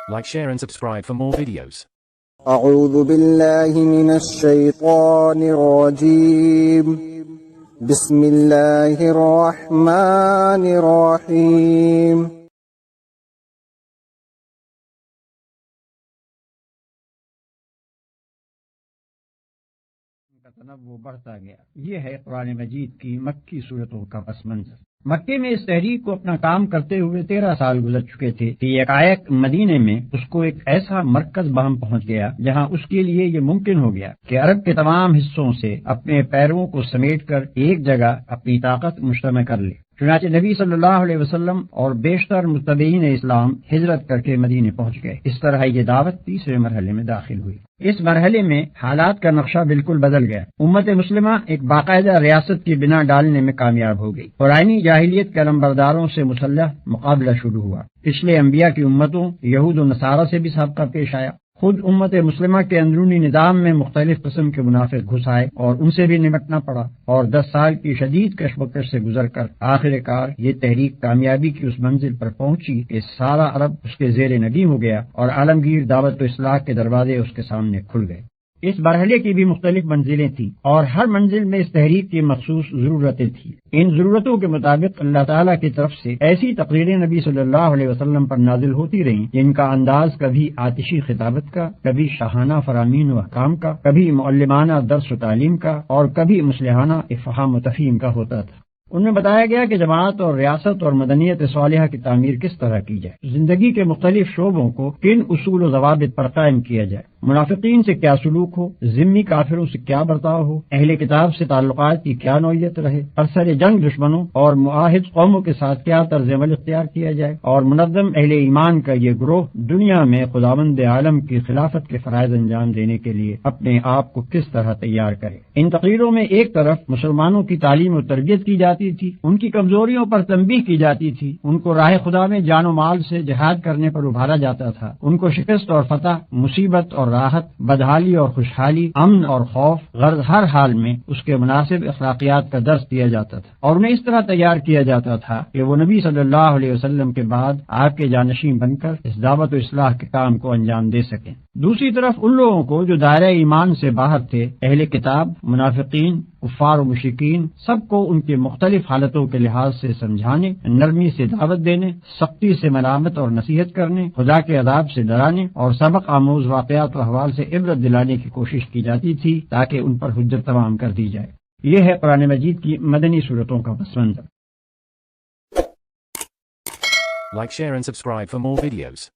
Like, share and subscribe for more videos. اعوذ باللہ من الشیطان الرجیم بسم اللہ الرحمن الرحیم تنوع بڑھتا گیا۔ یہ ہے قرآن مجید کی مکی صورتوں کا پس منظر۔ مکے میں اس تحریک کو اپنا کام کرتے ہوئے 13 سال گزر چکے تھے کہ یکایک مدینے میں اس کو ایک ایسا مرکز بہم پہنچ گیا جہاں اس کے لیے یہ ممکن ہو گیا کہ عرب کے تمام حصوں سے اپنے پیرووں کو سمیٹ کر ایک جگہ اپنی طاقت مجتمع کر لے۔ چنانچہ نبی صلی اللہ علیہ وسلم اور بیشتر متبعین اسلام ہجرت کر کے مدینے پہنچ گئے۔ اس طرح یہ دعوت تیسرے مرحلے میں داخل ہوئی۔ اس مرحلے میں حالات کا نقشہ بالکل بدل گیا۔ امت مسلمہ ایک باقاعدہ ریاست کی بنا ڈالنے میں کامیاب ہو گئی۔ قرآنی جاہلیت کے علمبرداروں سے مسلح مقابلہ شروع ہوا۔ پچھلے انبیاء کی امتوں یہود و نصارہ سے بھی سابقہ پیش آیا۔ خود امت مسلمہ کے اندرونی نظام میں مختلف قسم کے منافق گھس آئے اور ان سے بھی نمٹنا پڑا، اور 10 سال کی شدید کشمکش سے گزر کر آخر کار یہ تحریک کامیابی کی اس منزل پر پہنچی کہ سارا عرب اس کے زیر نگین ہو گیا اور عالمگیر دعوت و اصلاح کے دروازے اس کے سامنے کھل گئے۔ اس مرحلے کی بھی مختلف منزلیں تھیں اور ہر منزل میں اس تحریک کی مخصوص ضرورتیں تھیں۔ ان ضرورتوں کے مطابق اللہ تعالیٰ کی طرف سے ایسی تقریریں نبی صلی اللہ علیہ وسلم پر نازل ہوتی رہیں جن کا انداز کبھی آتشی خطابت کا، کبھی شاہانہ فرامین و احکام کا، کبھی معلمانہ درس و تعلیم کا، اور کبھی مصلحانہ افہام و تفہیم کا ہوتا تھا۔ ان میں بتایا گیا کہ جماعت اور ریاست اور مدنیت صالحہ کی تعمیر کس طرح کی جائے، زندگی کے مختلف شعبوں کو کن اصول و ضوابط پر قائم کیا جائے، منافقین سے کیا سلوک ہو، ذمی کافروں سے کیا برتاؤ ہو، اہل کتاب سے تعلقات کی کیا نوعیت رہے، برسر جنگ دشمنوں اور معاہد قوموں کے ساتھ کیا طرز عمل اختیار کیا جائے، اور منظم اہل ایمان کا یہ گروہ دنیا میں خداوند عالم کی خلافت کے فرائض انجام دینے کے لیے اپنے آپ کو کس طرح تیار کرے۔ ان تقریروں میں ایک طرف مسلمانوں کی تعلیم و تربیت کی جاتی تھی، ان کی کمزوریوں پر تنبیہ کی جاتی تھی، ان کو راہ خدا میں جان و مال سے جہاد کرنے پر ابھارا جاتا تھا، ان کو شکست اور فتح، مصیبت اور راحت، بدحالی اور خوشحالی، امن اور خوف، غرض ہر حال میں اس کے مناسب اخلاقیات کا درس دیا جاتا تھا، اور انہیں اس طرح تیار کیا جاتا تھا کہ وہ نبی صلی اللہ علیہ وسلم کے بعد آپ کے جانشین بن کر اس دعوت و اصلاح کے کام کو انجام دے سکیں۔ دوسری طرف ان لوگوں کو جو دائرہ ایمان سے باہر تھے، اہل کتاب، منافقین، کفار و مشرکین، سب کو ان کی مختلف حالتوں کے لحاظ سے سمجھانے، نرمی سے دعوت دینے، سختی سے ملامت اور نصیحت کرنے، خدا کے عذاب سے ڈرانے اور سبق آموز واقعات و احوال سے عبرت دلانے کی کوشش کی جاتی تھی تاکہ ان پر حجت تمام کر دی جائے۔ یہ ہے قرآن مجید کی مدنی صورتوں کا پس منظر۔ Like, share and subscribe for more videos.